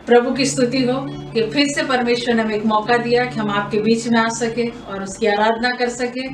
प्रभु की स्तुति हो कि फिर से परमेश्वर ने हमें एक मौका दिया कि हम आपके बीच में आ सके और उसकी आराधना कर सके,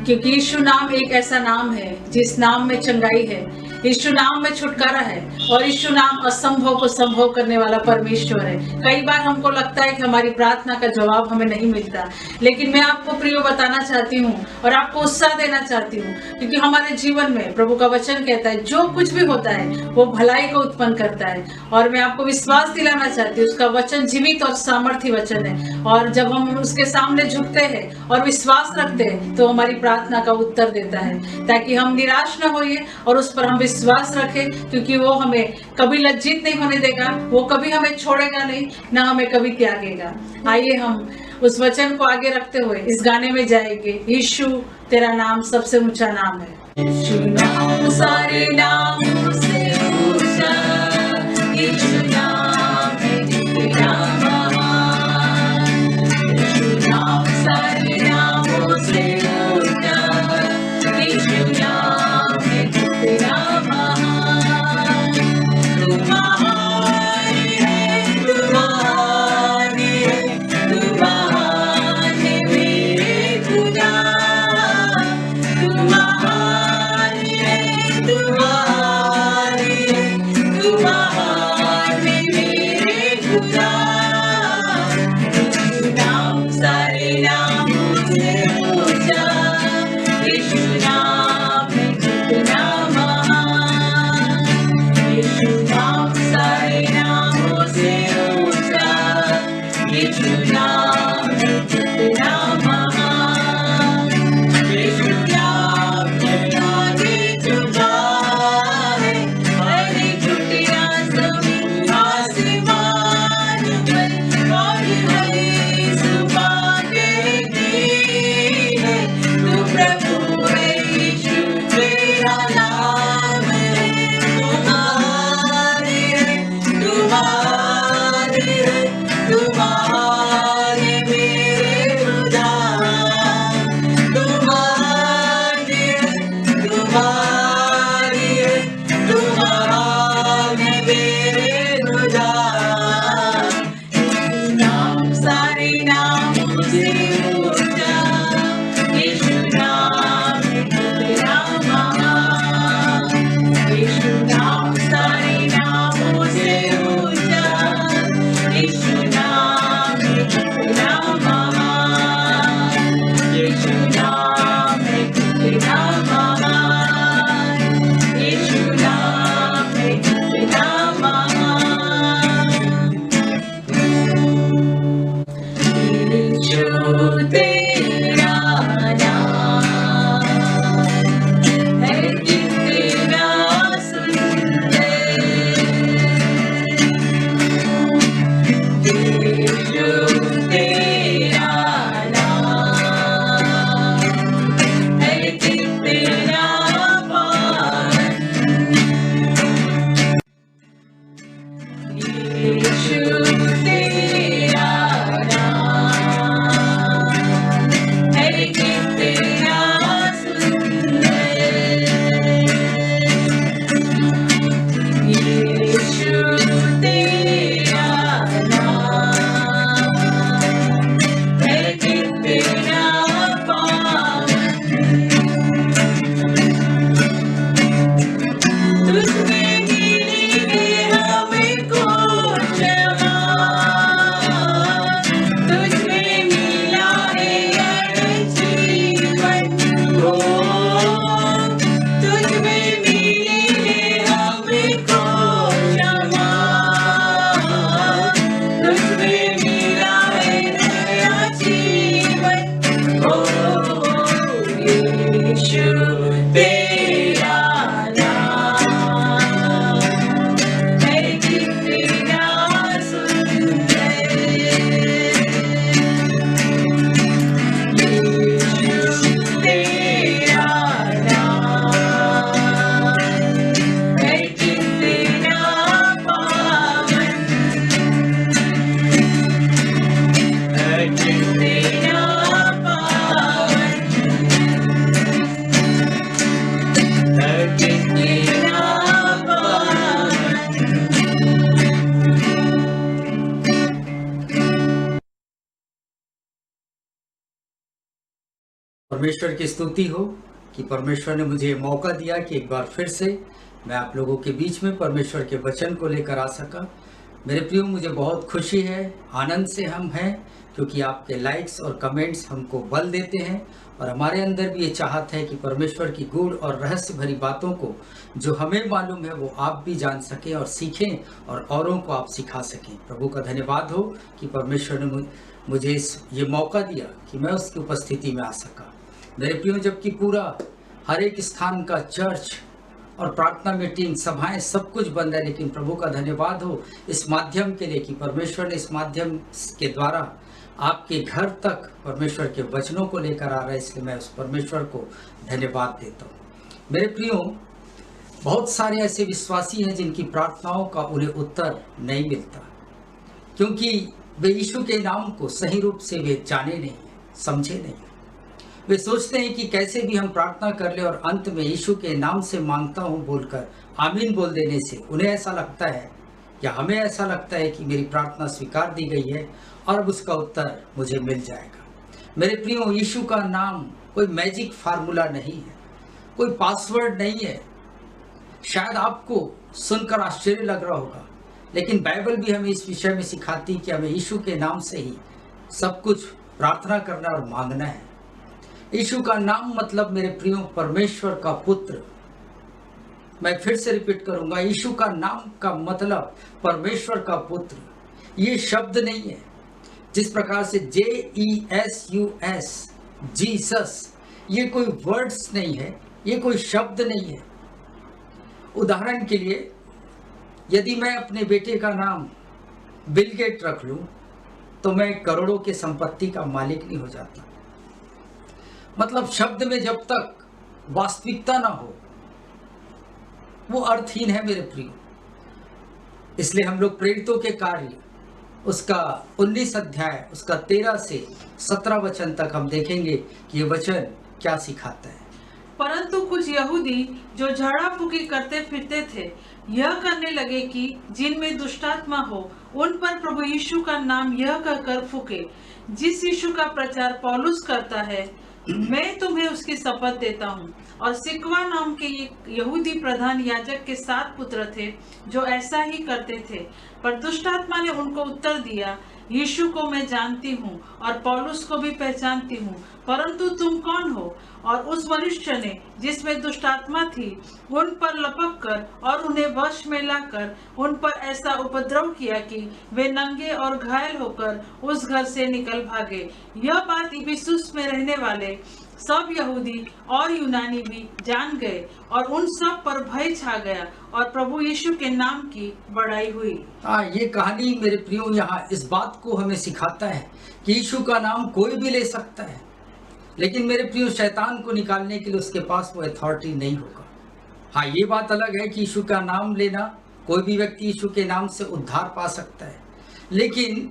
क्योंकि यीशु नाम एक ऐसा नाम है जिस नाम में चंगाई है, यीशु नाम में छुटकारा है और यीशु नाम असंभव को संभव करने वाला परमेश्वर है। कई बार हमको लगता है कि हमारी प्रार्थना का जवाब हमें नहीं मिलता, लेकिन मैं आपको प्रियो बताना चाहती हूँ और आपको उत्साह देना चाहती हूँ, क्योंकि हमारे जीवन में प्रभु का वचन कहता है जो कुछ भी होता है वो भलाई को उत्पन्न करता है। और मैं आपको विश्वास दिलाना चाहती हूँ, उसका वचन जीवित और सामर्थी वचन है, और जब हम उसके सामने झुकते हैं और विश्वास रखते हैं तो हमारी प्रार्थना का उत्तर देता है, ताकि हम निराश न होइए और उस पर हम विश्वास रखें, क्योंकि वो हमें कभी लज्जित नहीं होने देगा, वो कभी हमें छोड़ेगा नहीं, ना हमें कभी त्यागेगा। आइए हम उस वचन को आगे रखते हुए इस गाने में जाएंगे। यीशु तेरा नाम सबसे ऊंचा नाम है। यीशु नाम सारे नामों से ऊंचा, यीशु नाम है तेरा महान, यीशु नाम सारे नामों से ऊंचा, यीशु नाम है तेरा महान। तू महान है, तू महान है, तू महान है मेरे खुदा, तू महान है, तू महान परमेश्वर की स्तुति हो कि परमेश्वर ने मुझे मौका दिया कि एक बार फिर से मैं आप लोगों के बीच में परमेश्वर के वचन को लेकर आ सका। मेरे प्रियो, मुझे बहुत खुशी है, आनंद से हम हैं, क्योंकि आपके लाइक्स और कमेंट्स हमको बल देते हैं और हमारे अंदर भी ये चाहत है कि परमेश्वर की गूढ़ और रहस्य भरी बातों को जो हमें मालूम है वो आप भी जान सकें और सीखें और औरों को आप सिखा सकें। प्रभु का धन्यवाद हो कि परमेश्वर ने मुझे ये मौका दिया कि मैं उसकी उपस्थिति में आ सका। मेरे प्रियो, जबकि पूरा हर एक स्थान का चर्च और प्रार्थना मीटिंग सभाएं सब कुछ बंद है, लेकिन प्रभु का धन्यवाद हो इस माध्यम के लिए कि परमेश्वर ने इस माध्यम के द्वारा आपके घर तक परमेश्वर के वचनों को लेकर आ रहा है, इसलिए मैं उस परमेश्वर को धन्यवाद देता हूँ। मेरे प्रियो, बहुत सारे ऐसे विश्वासी हैं जिनकी प्रार्थनाओं का उन्हें उत्तर नहीं मिलता, क्योंकि वे यीशु के नाम को सही रूप से वे जाने नहीं है, समझे नहीं है। वे सोचते हैं कि कैसे भी हम प्रार्थना कर ले और अंत में यीशु के नाम से मांगता हूँ बोलकर आमीन बोल देने से उन्हें ऐसा लगता है या हमें ऐसा लगता है कि मेरी प्रार्थना स्वीकार दी गई है और अब उसका उत्तर मुझे मिल जाएगा। मेरे प्रियो, यीशु का नाम कोई मैजिक फार्मूला नहीं है, कोई पासवर्ड नहीं है। शायद आपको सुनकर आश्चर्य लग रहा होगा, लेकिन बाइबल भी हमें इस विषय में सिखाती कि हमें यीशु के नाम से ही सब कुछ प्रार्थना करना और मांगना है। यीशु का नाम मतलब मेरे प्रियो परमेश्वर का पुत्र। मैं फिर से रिपीट करूंगा, यीशु का नाम का मतलब परमेश्वर का पुत्र। ये शब्द नहीं है जिस प्रकार से JESUS जीसस, ये कोई वर्ड्स नहीं है, ये कोई शब्द नहीं है। उदाहरण के लिए, यदि मैं अपने बेटे का नाम बिल गेट रख लूं तो मैं करोड़ों के संपत्ति का मालिक नहीं हो जाता। मतलब शब्द में जब तक वास्तविकता ना हो वो अर्थहीन है मेरे प्रियो। इसलिए हम लोग प्रेरितों के कार्य उसका 19 अध्याय उसका 13 से 17 वचन तक हम देखेंगे कि ये वचन क्या सिखाता है। परंतु कुछ यहूदी जो झाड़ा फूकी करते फिरते थे यह करने लगे कि जिनमें दुष्टात्मा हो उन पर प्रभु यीशु का नाम यह कहकर फूके, जिस यीशु का प्रचार पौलुस करता है, मैं तुम्हें उसकी शपथ देता हूँ। और सिकवा नाम के एक यहूदी प्रधान याजक के 7 पुत्र थे जो ऐसा ही करते थे। पर दुष्टात्मा ने उनको उत्तर दिया, यीशु को मैं जानती हूँ और पौलुस को भी पहचानती हूँ, परंतु तुम कौन हो? और उस मनुष्य ने जिसमें दुष्टात्मा थी उन पर लपक कर और उन्हें वश में लाकर उन पर ऐसा उपद्रव किया कि वे नंगे और घायल होकर उस घर से निकल भागे। यह बात इफिसुस में रहने वाले सब यहूदी और यूनानी भी जान गए और उन सब पर भय छा गया और प्रभु यीशु के नाम की बड़ाई हुई। ये कहानी मेरे प्रियो यहाँ इस बात को हमें सिखाता है कि यीशु का नाम कोई भी ले सकता है, लेकिन मेरे प्रियो शैतान को निकालने के लिए उसके पास वो अथॉरिटी नहीं होगा। हाँ, ये बात अलग है कि यीशु का नाम लेना, कोई भी व्यक्ति यीशु के नाम से उद्धार पा सकता है, लेकिन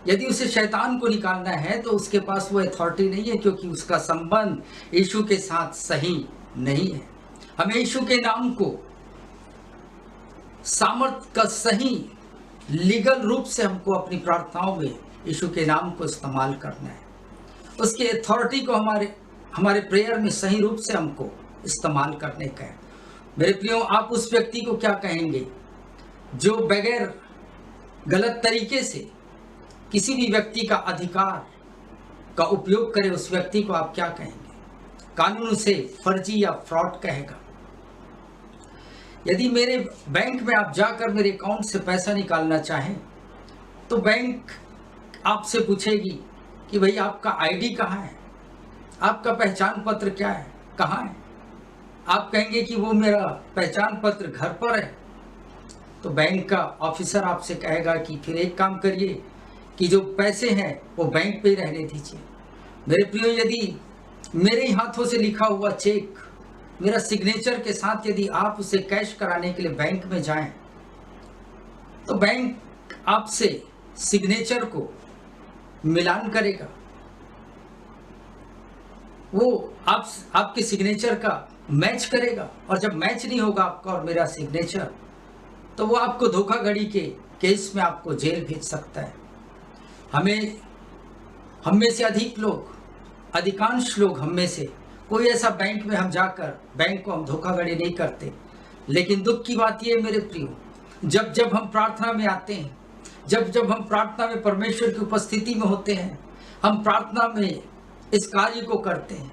यदि उसे शैतान को निकालना है तो उसके पास वो अथॉरिटी नहीं है, क्योंकि उसका संबंध यीशु के साथ सही नहीं है। हमें यीशु के नाम को सामर्थ का सही लीगल रूप से हमको अपनी प्रार्थनाओं में यीशु के नाम को इस्तेमाल करना है। उसके अथॉरिटी को हमारे प्रेयर में सही रूप से हमको इस्तेमाल करने का है। मेरे प्रियो, आप उस व्यक्ति को क्या कहेंगे जो बगैर गलत तरीके से किसी भी व्यक्ति का अधिकार का उपयोग करे? उस व्यक्ति को आप क्या कहेंगे? कानून उसे फर्जी या फ्रॉड कहेगा। यदि मेरे बैंक में आप जाकर मेरे अकाउंट से पैसा निकालना चाहें तो बैंक आपसे पूछेगी कि भाई आपका आईडी कहाँ है, आपका पहचान पत्र क्या है, कहाँ है? आप कहेंगे कि वो मेरा पहचान पत्र घर पर है, तो बैंक का ऑफिसर आपसे कहेगा कि फिर एक काम करिए कि जो पैसे हैं वो बैंक पे ही रहने दीजिए। मेरे प्रियो, यदि मेरे हाथों से लिखा हुआ चेक मेरा सिग्नेचर के साथ यदि आप उसे कैश कराने के लिए बैंक में जाएं तो बैंक आपसे सिग्नेचर को मिलान करेगा। वो आपके सिग्नेचर का मैच करेगा, और जब मैच नहीं होगा आपका और मेरा सिग्नेचर तो वो आपको धोखाधड़ी के केस में आपको जेल भेज सकता है। हम में से अधिक लोग अधिकांश लोग हम में से कोई ऐसा बैंक में हम जाकर बैंक को हम धोखाधड़ी नहीं करते, लेकिन दुख की बात यह मेरे प्रियो, जब जब हम प्रार्थना में आते हैं, जब जब हम प्रार्थना में परमेश्वर की उपस्थिति में होते हैं, हम प्रार्थना में इस कार्य को करते हैं,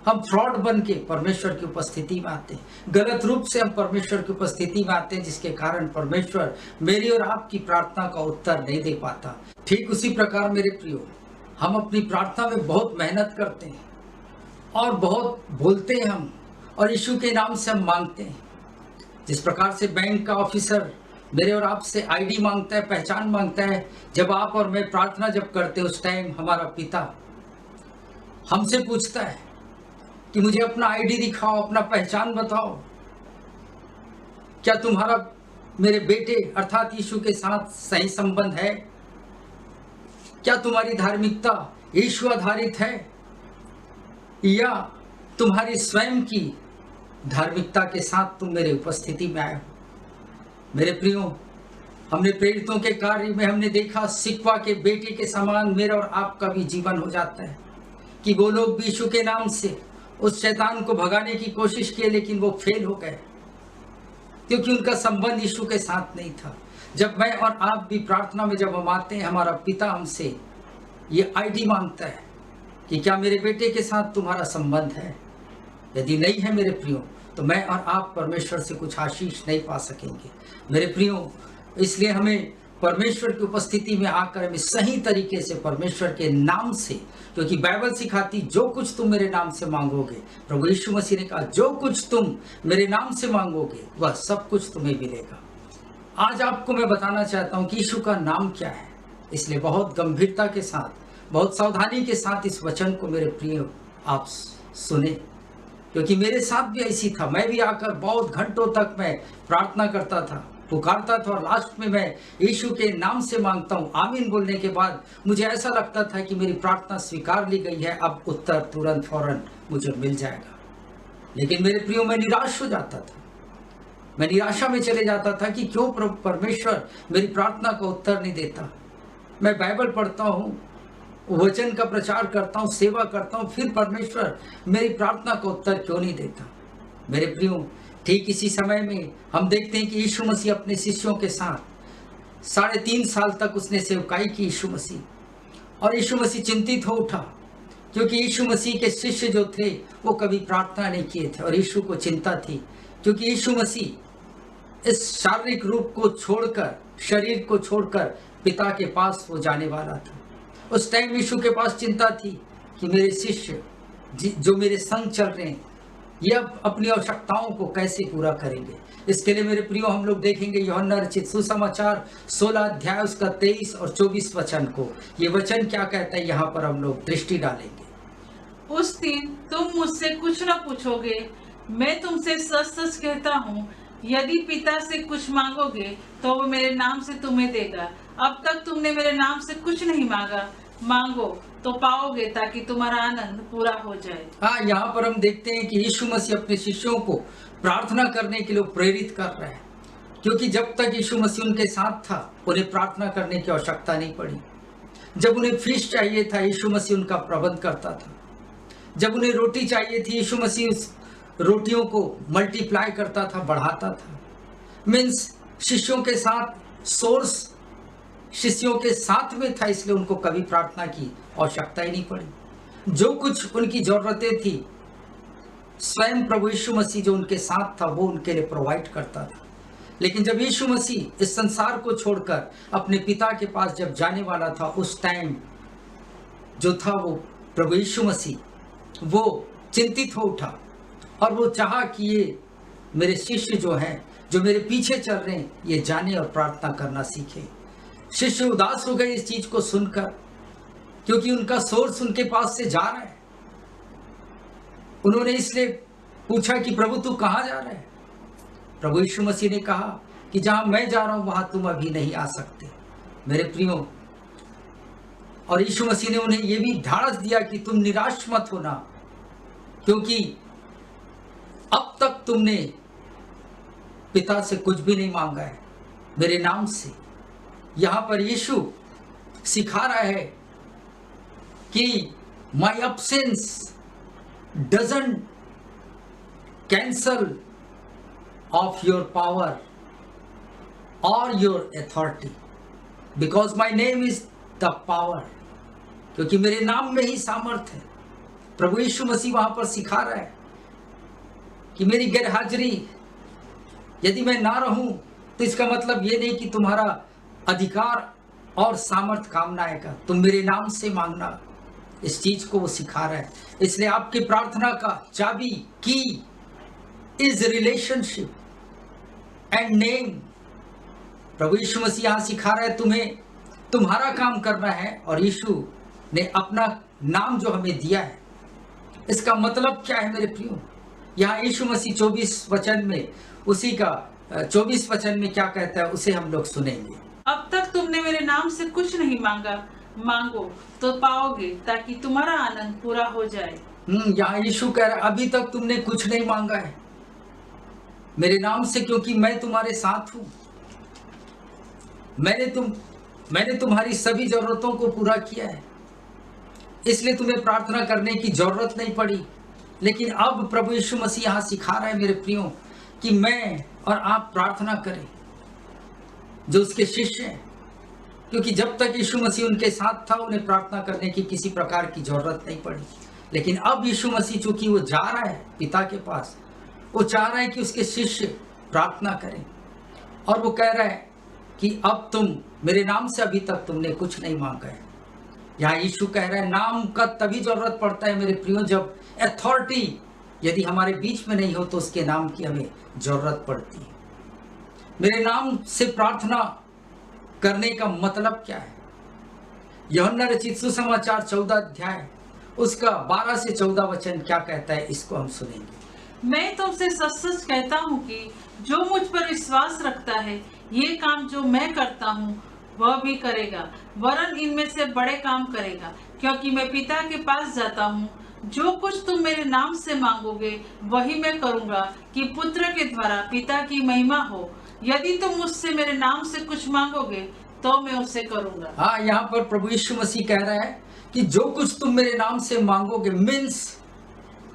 हम फ्रॉड बन के परमेश्वर की उपस्थिति में आते हैं, गलत रूप से हम परमेश्वर की उपस्थिति में आते हैं, जिसके कारण परमेश्वर मेरी और आपकी प्रार्थना का उत्तर नहीं दे पाता। ठीक उसी प्रकार मेरे प्रियो, हम अपनी प्रार्थना में बहुत मेहनत करते हैं और बहुत बोलते हैं हम, और यीशु के नाम से हम मांगते हैं। जिस प्रकार से बैंक का ऑफिसर मेरे और आपसे आईडी मांगता है, पहचान मांगता है, जब आप और मैं प्रार्थना जब करते हैं उस टाइम हमारा पिता हमसे पूछता है कि मुझे अपना आईडी दिखाओ, अपना पहचान बताओ, क्या तुम्हारा मेरे बेटे अर्थात यीशु के साथ सही संबंध है? क्या तुम्हारी धार्मिकता यीशु आधारित है या तुम्हारी स्वयं की धार्मिकता के साथ तुम मेरे उपस्थिति में आए हो? मेरे प्रियो, हमने प्रेरितों के कार्य में हमने देखा सिक्वा के बेटे के समान मेरा और आपका भी जीवन हो जाता है कि वो लोग भी यीशु के नाम से उस शैतान को भगाने की कोशिश की, लेकिन वो फेल हो गए क्योंकि उनका संबंध यीशु के साथ नहीं था। जब मैं और आप भी प्रार्थना में जब हम आते हैं, हमारा पिता हमसे ये आईडी मांगता है कि क्या मेरे बेटे के साथ तुम्हारा संबंध है? यदि नहीं है मेरे प्रियो, तो मैं और आप परमेश्वर से कुछ आशीष नहीं पा सकेंगे मेरे प्रियो। इसलिए हमें परमेश्वर की उपस्थिति में आकर हमें सही तरीके से परमेश्वर के नाम से, क्योंकि बाइबल सिखाती जो कुछ तुम मेरे नाम से मांगोगे, प्रभु यीशु मसीह ने कहा जो कुछ तुम मेरे नाम से मांगोगे वह सब कुछ तुम्हें मिलेगा। आज आपको मैं बताना चाहता हूँ कि यीशु का नाम क्या है, इसलिए बहुत गंभीरता के साथ, बहुत सावधानी के साथ इस वचन को मेरे प्रिय आप सुने, क्योंकि मेरे साथ भी ऐसी था। मैं भी आकर बहुत घंटों तक मैं प्रार्थना करता था, पुकारता था, और लास्ट में मैं यीशु के नाम से मांगता हूँ। आमीन बोलने के बाद मुझे ऐसा लगता था कि मेरी प्रार्थना स्वीकार ली गई है, अब उत्तर तुरंत फौरन मुझे मिल जाएगा। लेकिन मेरे प्रियो, मैं निराश हो जाता था, मैं निराशा में चले जाता था कि क्यों परमेश्वर मेरी प्रार्थना का उत्तर नहीं देता। मैं बाइबल पढ़ता हूँ, वचन का प्रचार करता हूँ, सेवा करता हूँ, फिर परमेश्वर मेरी प्रार्थना का उत्तर क्यों नहीं देता। मेरे प्रियो, ठीक इसी समय में हम देखते हैं कि यीशु मसीह अपने शिष्यों के साथ 3.5 साल तक उसने सेवकाई की यीशु मसीह, और यीशु मसीह चिंतित हो उठा क्योंकि यीशु मसीह के शिष्य जो थे वो कभी प्रार्थना नहीं किए थे, और यीशु को चिंता थी क्योंकि यीशु मसीह इस शारीरिक रूप को छोड़कर, शरीर को छोड़कर पिता के पास वो जाने वाला था। उस टाइम यीशु के पास चिंता थी कि मेरे शिष्य जो मेरे संग चल रहे हैं ये अब अपनी आवश्यकताओं को कैसे पूरा करेंगे। इसके लिए मेरे प्रियो हम लोग देखेंगे यूहन्ना रचित सुसमाचार 16 अध्याय उसका 23 और 24 वचन को। ये वचन क्या कहता है यहाँ पर हम लोग दृष्टि डालेंगे। उस दिन तुम मुझसे कुछ न पूछोगे, मैं तुमसे सच सच कहता हूँ, यदि पिता से कुछ मांगोगे तो वो मेरे नाम से तुम्हें देगा। अब तक तुमने मेरे नाम से कुछ नहीं मांगा, मांगो तो पाओगे ताकि तुम्हारा आनंद पूरा हो जाए। हाँ, यहाँ पर हम देखते हैं कि यीशु मसीह अपने शिष्यों को प्रार्थना करने के लिए प्रेरित कर रहे हैं, क्योंकि जब तक यीशु मसीह उनके साथ था उन्हें प्रार्थना करने की आवश्यकता नहीं पड़ी। जब उन्हें फिश चाहिए था, यीशु मसीह उनका प्रबंध करता था। जब उन्हें रोटी चाहिए थी, यीशु मसीह उस रोटियों को मल्टीप्लाई करता था, बढ़ाता था। मीन्स शिष्यों के साथ सोर्स शिष्यों के साथ में था, इसलिए उनको कभी प्रार्थना की आवश्यकता ही नहीं पड़ी। जो कुछ उनकी जरूरतें थी स्वयं प्रभु यीशु मसीह जो उनके साथ था वो उनके लिए प्रोवाइड करता था। लेकिन जब यीशु मसीह इस संसार को छोड़कर अपने पिता के पास जब जाने वाला था, उस टाइम जो था वो प्रभु यीशु मसीह वो चिंतित हो उठा और वो चाहा कि ये मेरे शिष्य जो हैं, जो मेरे पीछे चल रहे हैं, ये जाने और प्रार्थना करना सीखे। शिष्य उदास हो गए इस चीज को सुनकर, क्योंकि उनका सोर्स उनके पास से जा रहा है। उन्होंने इसलिए पूछा कि प्रभु तू कहाँ जा रहा है? प्रभु यीशु मसीह ने कहा कि जहां मैं जा रहा हूं वहां तुम अभी नहीं आ सकते मेरे प्रियो। और यीशु मसीह ने उन्हें यह भी ढाढ़स दिया कि तुम निराश मत होना, क्योंकि अब तक तुमने पिता से कुछ भी नहीं मांगा है मेरे नाम से। यहां पर यीशु सिखा रहा है कि my absence doesn't cancel of your power or your authority, because my name is the power. क्योंकि मेरे नाम में ही सामर्थ्य है। प्रभु यीशु मसीह वहां पर सिखा रहा है कि मेरी गैरहाजिरी यदि मैं ना रहूं तो इसका मतलब ये नहीं कि तुम्हारा अधिकार और सामर्थ काम ना आएगा। तुम मेरे नाम से मांगना, इस चीज को वो सिखा रहा है। इसलिए आपकी प्रार्थना का चाबी की इज रिलेशनशिप एंड नेम। प्रभु यीशु मसीह यहां सिखा रहा है तुम्हें तुम्हारा काम करना है, और यीशु ने अपना नाम जो हमें दिया है, इसका मतलब क्या है मेरे प्रियो? यहाँ यीशु मसीह 24 वचन में उसी का 24 वचन में क्या कहता है उसे हम लोग सुनेंगे। अब तक तुमने मेरे नाम से कुछ नहीं मांगा, मांगो तो पाओगे, ताकि तुम्हारा आनंद पूरा हो जाए। यहाँ यीशु कह रहा है अभी तक तुमने कुछ नहीं मांगा है मेरे नाम से, क्योंकि मैं तुम्हारे साथ हूं। मैंने तुम्हारी सभी जरूरतों को पूरा किया है, इसलिए तुम्हें प्रार्थना करने की जरूरत नहीं पड़ी। लेकिन अब प्रभु यीशु मसीह यहाँ सिखा रहा है मेरे प्रियो कि मैं और आप प्रार्थना करें जो उसके शिष्य हैं, क्योंकि जब तक यीशु मसीह उनके साथ था उन्हें प्रार्थना करने की किसी प्रकार की जरूरत नहीं पड़ी। लेकिन अब यीशु मसीह चूंकि वो जा रहा है पिता के पास, वो चाह रहा है कि उसके शिष्य प्रार्थना करें, और वो कह रहा है कि अब तुम मेरे नाम से अभी तक तुमने कुछ नहीं मांगा है। यहाँ यीशु कह रहा है नाम का तभी जरूरत पड़ता है मेरे प्रियो जब अथॉरिटी यदि हमारे बीच में नहीं हो तो उसके नाम की हमें जरूरत पड़ती है। मेरे नाम से प्रार्थना करने का मतलब क्या है? यूहन्ना रचित सुसमाचार 14 अध्याय उसका 12 से 14 वचन क्या कहता है, इसको हम सुनेंगे। मैं तुमसे सच सच कहता हूँ कि जो मुझ पर विश्वास रखता है ये काम जो मैं करता हूँ वह भी करेगा, वरन इनमें से बड़े काम करेगा, क्योंकि मैं पिता के पास जाता हूँ। जो कुछ तुम मेरे नाम से मांगोगे वही मैं करूँगा, कि पुत्र के द्वारा पिता की महिमा हो। यदि तुम मुझसे मेरे नाम से कुछ मांगोगे तो मैं उसे करूँगा। हाँ, यहाँ पर प्रभु यीशु मसीह कह रहा है कि जो कुछ तुम मेरे नाम से मांगोगे मीन्स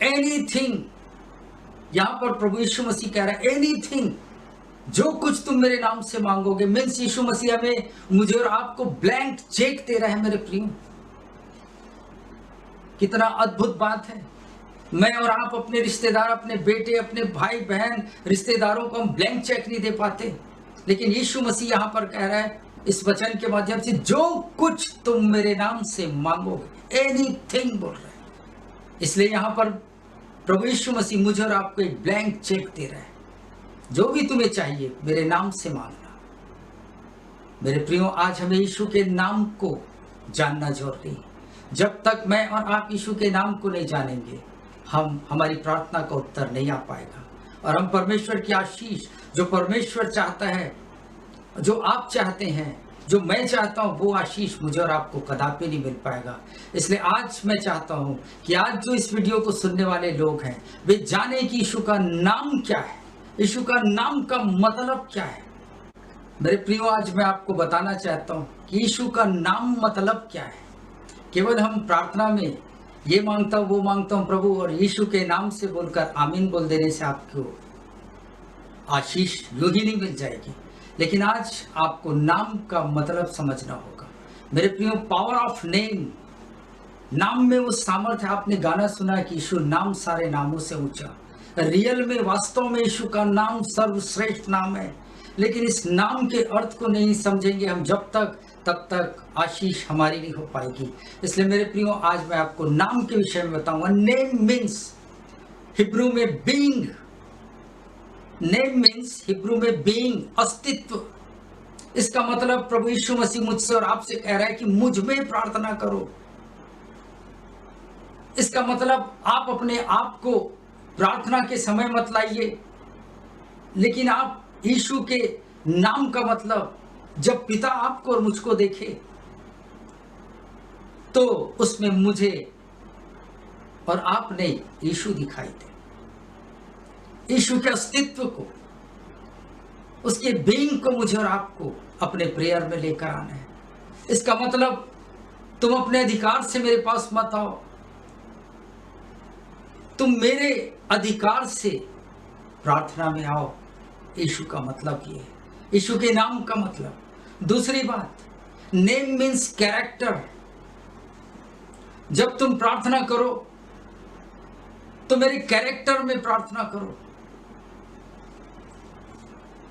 एनीथिंग। यहाँ पर प्रभु यीशु मसीह कह रहा है एनीथिंग, जो कुछ तुम मेरे नाम से मांगोगे। मीन्स यीशु मसीह हमें मुझे और आपको ब्लैंक चेक दे रहा है मेरे प्रियो। कितना अद्भुत बात है। मैं और आप अपने रिश्तेदार, अपने बेटे, अपने भाई बहन रिश्तेदारों को हम ब्लैंक चेक नहीं दे पाते, लेकिन यीशु मसीह यहाँ पर कह रहा है इस वचन के माध्यम से जो कुछ तुम मेरे नाम से मांगोगे, एनीथिंग बोल रहा है। इसलिए यहाँ पर प्रभु यीशु मसीह मुझे और आपको एक ब्लैंक चेक दे रहा है, जो भी तुम्हें चाहिए मेरे नाम से मांगना। मेरे प्रियो, आज हमें यीशु के नाम को जानना जरूरी है। जब तक मैं और आप यीशु के नाम को नहीं जानेंगे हमारी प्रार्थना का उत्तर नहीं आ पाएगा, और हम परमेश्वर की आशीष जो परमेश्वर चाहता है, जो आप चाहते हैं, जो मैं चाहता हूं, वो आशीष मुझे और आपको कदापि नहीं मिल पाएगा। इसलिए आज मैं चाहता हूं कि आज जो इस वीडियो को सुनने वाले लोग हैं वे जाने कि यीशु का नाम क्या है, यीशु का नाम का मतलब क्या है। मेरे प्रियो, आज मैं आपको बताना चाहता हूं कि यीशु का नाम मतलब क्या है। केवल हम प्रार्थना में ये मांगता हूं वो मांगता हूं प्रभु, और यीशु के नाम से बोलकर आमीन बोल देने से आपको आशीष यूं ही नहीं मिल जाएगी। लेकिन आज आपको नाम का मतलब समझना होगा। मेरे प्रियो, पावर ऑफ नेम, नाम में वो सामर्थ्य। आपने गाना सुना कि यीशु नाम सारे नामों से ऊंचा। रियल में, वास्तव में यीशु का नाम सर्वश्रेष्ठ नाम है, लेकिन इस नाम के अर्थ को नहीं समझेंगे हम तब तक आशीष हमारी नहीं हो पाएगी। इसलिए मेरे प्रियो, आज मैं आपको नाम के विषय में बताऊंगा। नेम मीन्स हिब्रू में बीइंग। नेम मीन्स हिब्रू में बीइंग, अस्तित्व। इसका मतलब प्रभु यीशु मसीह मुझसे और आपसे कह रहा है कि मुझ में प्रार्थना करो। इसका मतलब आप अपने आप को प्रार्थना के समय मत लाइए, लेकिन आप यीशु के नाम का मतलब जब पिता आपको और मुझको देखे तो उसमें मुझे और आपने यीशु दिखाई दे। यीशु के अस्तित्व को, उसके बीइंग को मुझे और आपको अपने प्रेयर में लेकर आना है। इसका मतलब तुम अपने अधिकार से मेरे पास मत आओ, तुम मेरे अधिकार से प्रार्थना में आओ। यीशु का मतलब ये है, यीशु के नाम का मतलब। दूसरी बात, नेम मीन्स कैरेक्टर। जब तुम प्रार्थना करो तो मेरे कैरेक्टर में प्रार्थना करो।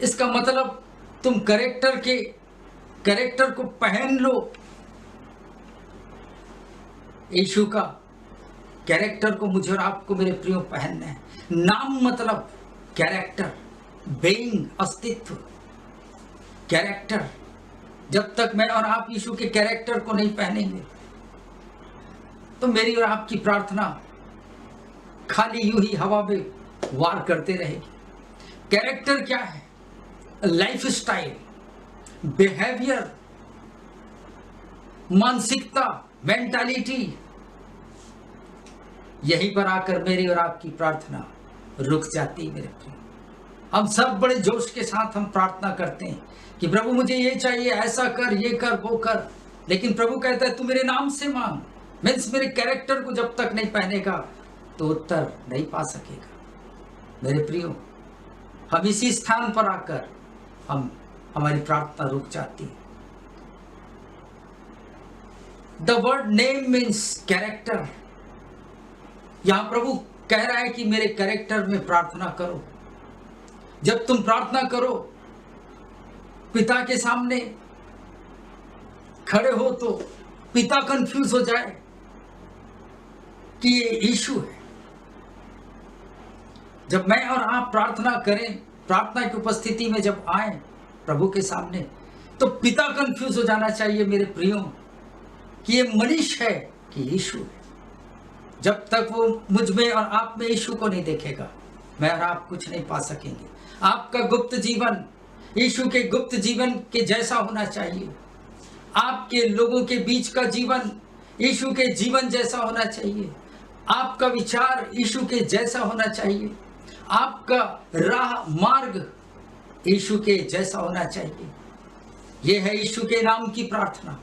इसका मतलब तुम कैरेक्टर को पहन लो। यीशु का कैरेक्टर को मुझे और आपको मेरे प्रियो पहनना है। नाम मतलब कैरेक्टर, बेइंग, अस्तित्व, कैरेक्टर। जब तक मैं और आप यीशु के कैरेक्टर को नहीं पहनेंगे तो मेरी और आपकी प्रार्थना खाली यूं ही हवा में वार करते रहेगी। कैरेक्टर क्या है? लाइफ स्टाइल, बिहेवियर, मानसिकता, मेंटालिटी। यहीं पर आकर मेरी और आपकी प्रार्थना रुक जाती है। मेरे प्रिय, हम सब बड़े जोश के साथ हम प्रार्थना करते हैं कि प्रभु मुझे ये चाहिए, ऐसा कर, ये कर, वो कर। लेकिन प्रभु कहता है तू मेरे नाम से मांग। मीन्स मेरे कैरेक्टर को जब तक नहीं पहनेगा तो उत्तर नहीं पा सकेगा। मेरे प्रियो, हम इसी स्थान पर आकर हमारी प्रार्थना रुक जाती है। The word name means character. यहां प्रभु कह रहा है कि मेरे कैरेक्टर में प्रार्थना करो। जब तुम प्रार्थना करो, पिता के सामने खड़े हो तो पिता कंफ्यूज हो जाए कि ये यीशु है। जब मैं और आप प्रार्थना करें, प्रार्थना की उपस्थिति में जब आए प्रभु के सामने, तो पिता कंफ्यूज हो जाना चाहिए मेरे प्रियो कि ये मनीष है कि यीशु है। जब तक वो मुझ में और आप में यीशु को नहीं देखेगा, मैं और आप कुछ नहीं पा सकेंगे। आपका गुप्त जीवन यीशु के गुप्त जीवन के जैसा होना चाहिए। आपके लोगों के बीच का जीवन यीशु के जीवन जैसा होना चाहिए। आपका विचार यीशु के जैसा होना चाहिए। आपका राह मार्ग यीशु के जैसा होना चाहिए। यह है यीशु के नाम की प्रार्थना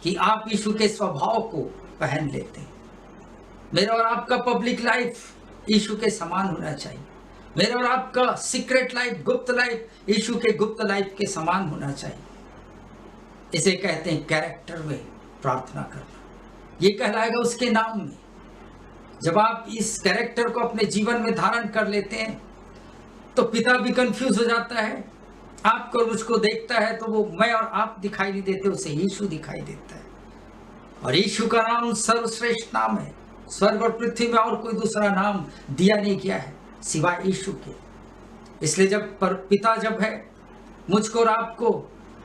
कि आप यीशु के स्वभाव को पहन लेते हैं। मेरा और आपका पब्लिक लाइफ यीशु के समान होना चाहिए। मेरा और आपका सीक्रेट लाइफ, गुप्त लाइफ यीशु के गुप्त लाइफ के समान होना चाहिए। इसे कहते हैं कैरेक्टर में प्रार्थना करना। ये कहलाएगा उसके नाम में। जब आप इस कैरेक्टर को अपने जीवन में धारण कर लेते हैं तो पिता भी कंफ्यूज हो जाता है। आपको और मुझको देखता है तो वो मैं और आप दिखाई नहीं देते, उसे यीशु दिखाई देता है। और यीशु का नाम सर्वश्रेष्ठ नाम है। स्वर्ग और पृथ्वी में और कोई दूसरा नाम दिया नहीं गया है सिवाय यीशु के। इसलिए जब पिता जब है मुझको और आपको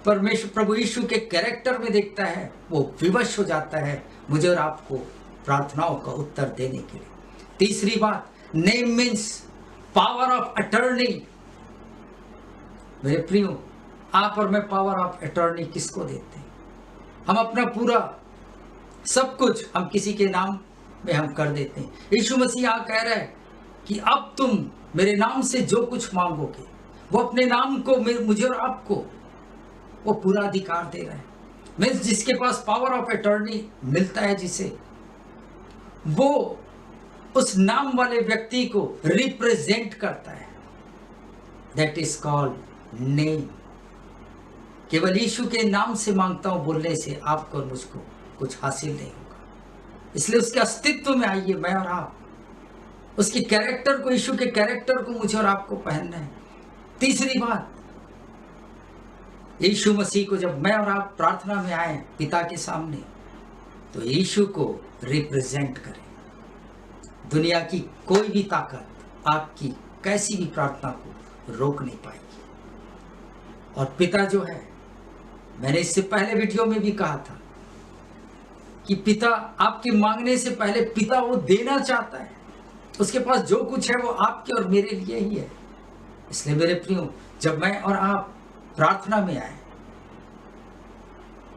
परमेश्वर प्रभु यीशु के कैरेक्टर में देखता है, वो विवश हो जाता है मुझे और आपको प्रार्थनाओं का उत्तर देने के लिए। तीसरी बात, name means power of attorney. मेरे प्रियो, आप और मैं पावर ऑफ अटर्नी किसको देते हैं? हम अपना पूरा सब कुछ हम किसी के नाम में हम कर देते हैं। यीशु मसीह यहाँ कह रहा है कि अब तुम मेरे नाम से जो कुछ मांगोगे, वो अपने नाम को मुझे और आपको वो पूरा अधिकार दे रहा है। मीन्स जिसके पास पावर ऑफ अटर्नी मिलता है, जिसे वो उस नाम वाले व्यक्ति को रिप्रेजेंट करता है। That is called name. केवल यीशु के नाम से मांगता हूं बोलने से आपको और मुझको कुछ हासिल नहीं होगा। इसलिए उसके अस्तित्व में आइए मैं और आप। उसके कैरेक्टर को, यीशु के कैरेक्टर को मुझे और आपको पहनना है। तीसरी बात, यीशु मसीह को जब मैं और आप प्रार्थना में आए पिता के सामने, तो यीशु को रिप्रेजेंट करें। दुनिया की कोई भी ताकत आपकी कैसी भी प्रार्थना को रोक नहीं पाएगी। और पिता जो है, मैंने इससे पहले वीडियो में भी कहा था कि पिता आपके मांगने से पहले पिता वो देना चाहता है। उसके पास जो कुछ है वो आपके और मेरे लिए ही है। इसलिए मेरे प्रियो, जब मैं और आप प्रार्थना में आए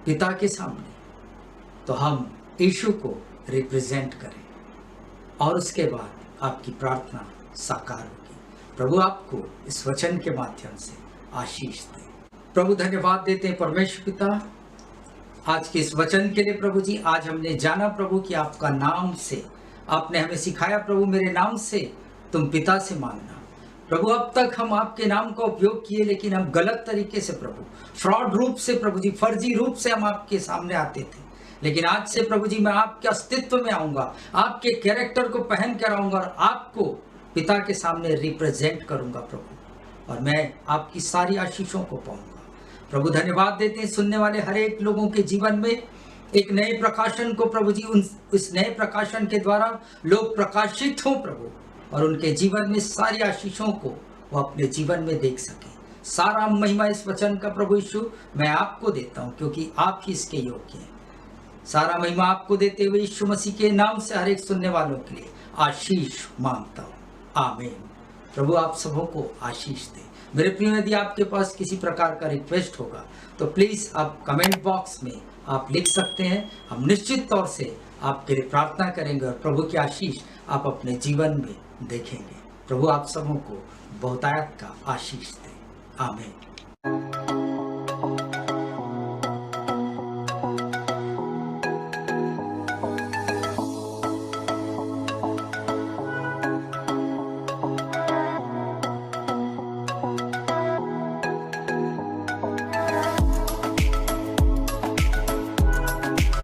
पिता के सामने, तो हम यीशु को रिप्रेजेंट करें और उसके बाद आपकी प्रार्थना साकार होगी। प्रभु आपको इस वचन के माध्यम से आशीष दे। प्रभु धन्यवाद देते हैं परमेश्वर पिता आज के इस वचन के लिए। प्रभु जी, आज हमने जाना प्रभु कि आपका नाम से आपने हमें सिखाया प्रभु, मेरे नाम से तुम पिता से मांगना। प्रभु, अब तक हम आपके नाम का उपयोग किए, लेकिन हम गलत तरीके से प्रभु, फ्रॉड रूप से प्रभु जी, फर्जी रूप से हम आपके सामने आते थे। लेकिन आज से प्रभु जी मैं आपके अस्तित्व में आऊंगा, आपके कैरेक्टर को पहन कर आऊंगा और आपको पिता के सामने रिप्रेजेंट करूंगा प्रभु, और मैं आपकी सारी आशीषों को पाऊंगा। प्रभु धन्यवाद देते हैं सुनने वाले हर एक लोगों के जीवन में एक नए प्रकाशन को प्रभु जी, उस नए प्रकाशन के द्वारा लोग प्रकाशित हों प्रभु, और उनके जीवन में सारी आशीषों को वो अपने जीवन में देख सके। सारा महिमा इस वचन का प्रभु यीशु मैं आपको देता हूँ, क्योंकि आप ही इसके योग्य हैं। सारा महिमा आपको देते हुए यीशु मसीह के नाम से हर एक सुनने वालों के लिए आशीष मांगता हूँ, आमीन। प्रभु आप सबों को आशीष दे। मेरे प्रिय, यदि आपके पास किसी प्रकार का रिक्वेस्ट होगा तो प्लीज आप कमेंट बॉक्स में आप लिख सकते हैं। हम निश्चित तौर से आपके लिए प्रार्थना करेंगे और प्रभु की आशीष आप अपने जीवन में देखेंगे। प्रभु आप सबों को बहुतायत का आशीष दे, आमीन।